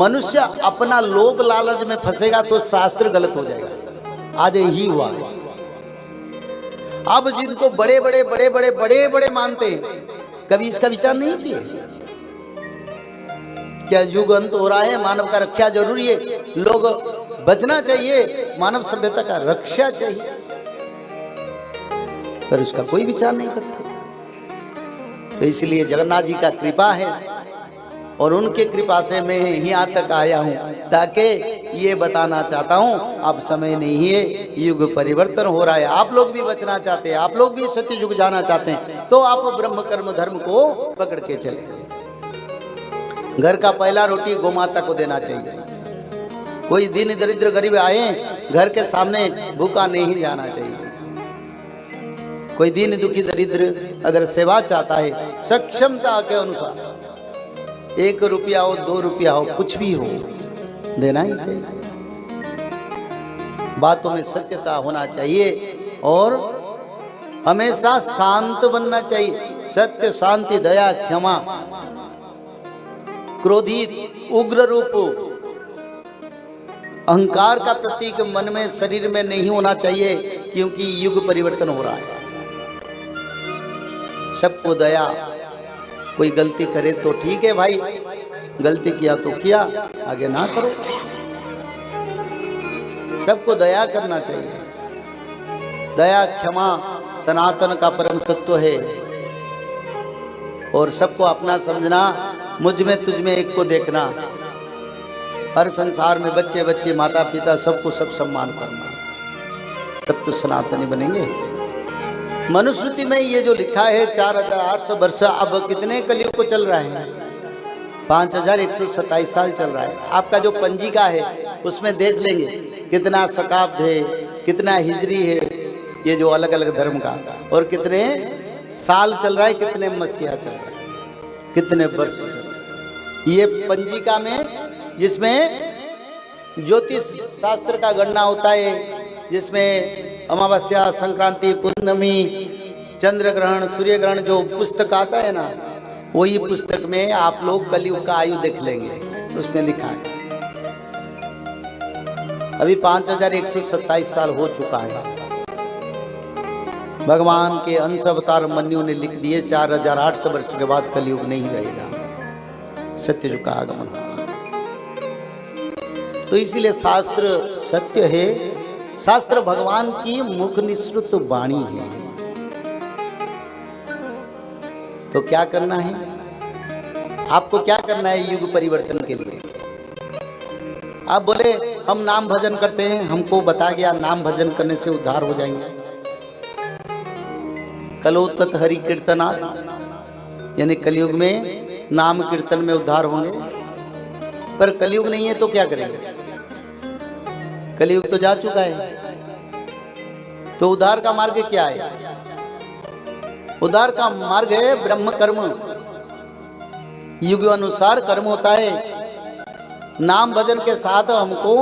मनुष्य अपना लोभ लालच में फंसेगा तो शास्त्र गलत हो जाएगा। आज यही हुआ। अब जिनको बड़े बड़े बड़े बड़े बड़े बड़े मानते हैं, कभी इसका विचार नहीं किए क्या युग अंत हो रहा है, मानव का रक्षा जरूरी है, लोग बचना चाहिए, मानव सभ्यता का रक्षा चाहिए, पर उसका कोई विचार नहीं करता। तो इसलिए जगन्नाथ जी का कृपा है और उनके कृपा से मैं यहाँ तक आया हूँ, ताकि ये बताना चाहता हूँ अब समय नहीं है, युग परिवर्तन हो रहा है। आप लोग भी बचना चाहते हैं, आप लोग भी सत्य युग जाना चाहते हैं, तो आप ब्रह्म कर्म धर्म को पकड़ के चले। घर का पहला रोटी गोमाता को देना चाहिए। कोई दीन दरिद्र गरीब आए, घर के सामने भूखा नहीं जाना चाहिए। कोई दीन दुखी दरिद्र अगर सेवा चाहता है, सक्षमता के अनुसार 1 रुपया हो 2 रुपया हो कुछ भी हो, देना ही चाहिए। बातों में सत्यता होना चाहिए और हमेशा शांत बनना चाहिए। सत्य, शांति, दया, क्षमा, क्रोधित, उग्र रूप, अहंकार का प्रतीक मन में शरीर में नहीं होना चाहिए, क्योंकि युग परिवर्तन हो रहा है। सबको दया, कोई गलती करे तो ठीक है भाई, गलती किया तो किया, आगे ना करो। सबको दया करना चाहिए। दया, क्षमा सनातन का परम तत्व है और सबको अपना समझना, मुझ में तुझ में एक को देखना। हर संसार में बच्चे बच्चे, माता पिता, सबको सब सम्मान करना, तब तो सनातनी बनेंगे। मनुस्मृति में ये जो लिखा है 4800 वर्ष, अब कितने कलयुग को चल रहा है? 5127 साल चल रहा है। आपका जो पंजिका है उसमें देख लेंगे कितना शकाब्द है, कितना हिजरी है, ये जो अलग अलग धर्म का, और कितने साल चल रहा है, कितने मसीहा चल रहा है, कितने वर्ष चल रहा है। ये पंजिका में, जिसमें ज्योतिष शास्त्र का गणना होता है, जिसमें अमावस्या, संक्रांति, पूर्णमी, चंद्र ग्रहण, सूर्य ग्रहण, जो पुस्तक आता है ना, वही पुस्तक में आप लोग कलयुग का आयु देख लेंगे, उसमें लिखा है। अभी 5127 साल हो चुका है। भगवान के अंश अवतार मन्यु ने लिख दिए 4800 वर्ष के बाद कलयुग नहीं रहेगा, सत्ययुग का आगमन होगा। तो इसीलिए शास्त्र सत्य है, शास्त्र भगवान की मुख निसृत वाणी है। तो क्या करना है आपको, क्या करना है युग परिवर्तन के लिए? आप बोले हम नाम भजन करते हैं, हमको बता गया नाम भजन करने से उद्धार हो जाएंगे। कलो तत् हरि कीर्तना, यानी कलयुग में नाम कीर्तन में उद्धार होंगे। पर कलयुग नहीं है तो क्या करेंगे? कलयुग तो जा चुका है, तो उद्धार का मार्ग क्या है? उद्धार का मार्ग है ब्रह्म कर्म। युग अनुसार कर्म होता है। नाम भजन के साथ हमको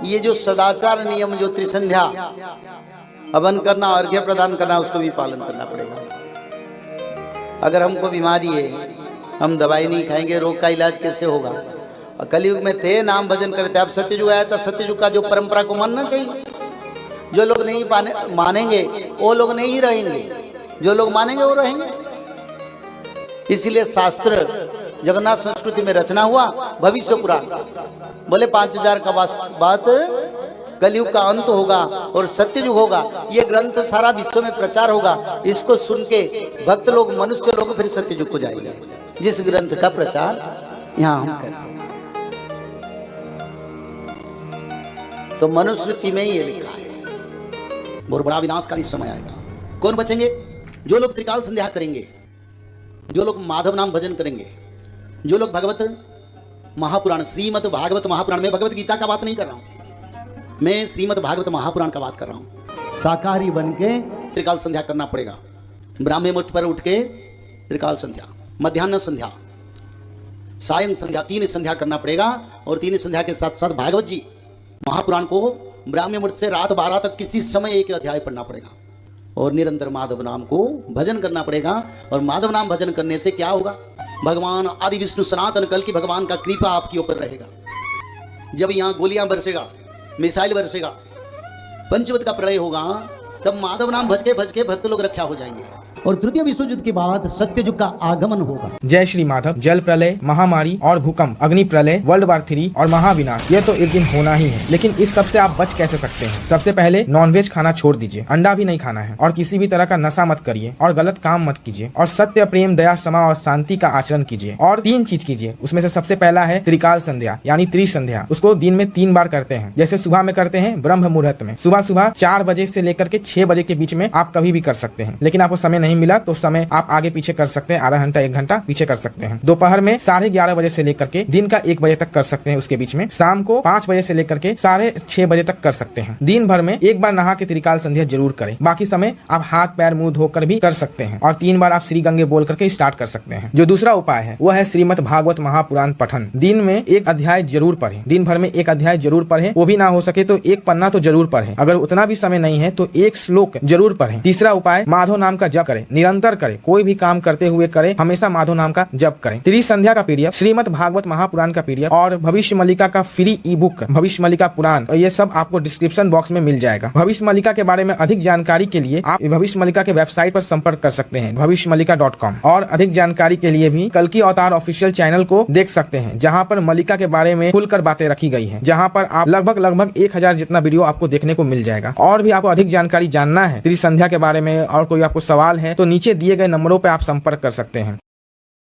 ये जो सदाचार नियम, जो त्रिसंध्या, हवन करना, अर्घ्य प्रदान करना, उसको भी पालन करना पड़ेगा। अगर हमको बीमारी है, हम दवाई नहीं खाएंगे, रोग का इलाज कैसे होगा? और कलयुग में थे, नाम भजन करते, अब सत्ययुग आया था, सत्ययुग का जो परंपरा को मानना चाहिए। जो लोग नहीं मानेंगे वो लोग नहीं रहेंगे, जो लोग मानेंगे वो रहेंगे। इसलिए शास्त्र जगन्नाथ संस्कृति में रचना हुआ। भविष्य पुराण बोले 5000 का बाद कलयुग का अंत होगा और सत्ययुग होगा। ये ग्रंथ सारा विश्व में प्रचार होगा। इसको सुन के भक्त लोग, मनुष्य लोग फिर सत्ययुग को जाएंगे, जिस ग्रंथ का प्रचार यहाँ हम करें। तो मनुस्मृति में ये लिखा है, बहुत बड़ा विनाशकारी समय आएगा। कौन बचेंगे? जो लोग त्रिकाल संध्या करेंगे, जो लोग माधव नाम भजन करेंगे, जो लोग भगवत महापुराण, श्रीमद् भागवत महापुराण में, भगवत गीता का बात नहीं कर रहा हूं मैं, श्रीमद् भागवत महापुराण का बात कर रहा हूं। शाकाहारी बन के त्रिकाल संध्या करना पड़ेगा। ब्राह्मी मुहूर्त पर उठ के त्रिकाल संध्या, मध्याह्न संध्या, सायं संध्या, 3 संध्या करना पड़ेगा। और 3 संध्या के साथ साथ भागवत जी महापुराण को ब्राह्मी मुहूर्त से रात 12 तक किसी समय एक अध्याय पढ़ना पड़ेगा। और निरंतर माधव नाम को भजन करना पड़ेगा। और माधव नाम भजन करने से क्या होगा? भगवान आदि विष्णु सनातन कल की भगवान का कृपा आपके ऊपर रहेगा। जब यहाँ गोलियां बरसेगा, मिसाइल बरसेगा, पंचवत का प्रलय होगा, तब माधव नाम भज के भक्त लोग रक्षा हो जाएंगे और तृतीय विश्व युद्ध के बाद सत्ययुग का आगमन होगा। जय श्री माधव। जल प्रलय, महामारी और भूकंप, अग्नि प्रलय, वर्ल्ड वार 3 और महाविनाश, ये तो एक दिन होना ही है। लेकिन इस सब से आप बच कैसे सकते हैं? सबसे पहले नॉनवेज खाना छोड़ दीजिए, अंडा भी नहीं खाना है और किसी भी तरह का नशा मत करिए और गलत काम मत कीजिए और सत्य, प्रेम, दया, क्षमा और शांति का आचरण कीजिए। और 3 चीज कीजिए, उसमें से सबसे पहला है त्रिकाल संध्या यानी त्रिसंध्या। उसको दिन में 3 बार करते हैं। जैसे सुबह में करते हैं ब्रह्म मुहूर्त में, सुबह 4 बजे से लेकर के 6 बजे के बीच में आप कभी भी कर सकते हैं। लेकिन आपको समय नहीं मिला तो समय आप आगे पीछे कर सकते हैं, आधा घंटा 1 घंटा पीछे कर सकते हैं। दोपहर में 11:30 बजे से लेकर के दिन का 1 बजे तक कर सकते हैं, उसके बीच में शाम को 5 बजे से लेकर के 6:30 बजे तक कर सकते हैं। दिन भर में 1 बार नहा के त्रिकाल संध्या जरूर करें। बाकी समय आप हाथ पैर मुंह धोकर भी कर सकते हैं और 3 बार आप श्री गंगे बोल करके स्टार्ट कर सकते हैं। जो दूसरा उपाय है वो है श्रीमद् भागवत महापुराण पठन। दिन में 1 अध्याय जरूर पढ़ें, दिन भर में 1 अध्याय जरूर पढ़ें। वो भी ना हो सके तो 1 पन्ना तो जरूर पढ़ें। अगर उतना भी समय नहीं है तो 1 श्लोक जरूर पढ़ें। तीसरा उपाय माधव नाम का जप करें, निरंतर करें, कोई भी काम करते हुए करें, हमेशा माधव नाम का जप करें। त्रिसंध्या का पीडीएफ, श्रीमद् भागवत महापुराण का पीडीएफ और भविष्य मल्लिका का फ्री ई बुक भविष्य मल्लिका पुराण, ये सब आपको डिस्क्रिप्शन बॉक्स में मिल जाएगा। भविष्य मल्लिका के बारे में अधिक जानकारी के लिए आप भविष्य मल्लिका के वेबसाइट पर संपर्क कर सकते हैं भविष्यमल्लिका.com। और अधिक जानकारी के लिए भी कल्कि अवतार ऑफिशियल चैनल को देख सकते हैं, जहां पर मल्लिका के बारे में खुलकर बातें रखी गई है, जहां पर आप लगभग 1000 जितना वीडियो आपको देखने को मिल जाएगा। और भी आपको अधिक जानकारी जानना है त्रिसंध्या के बारे में और कोई आपको सवाल है तो नीचे दिए गए नंबरों पर आप संपर्क कर सकते हैं।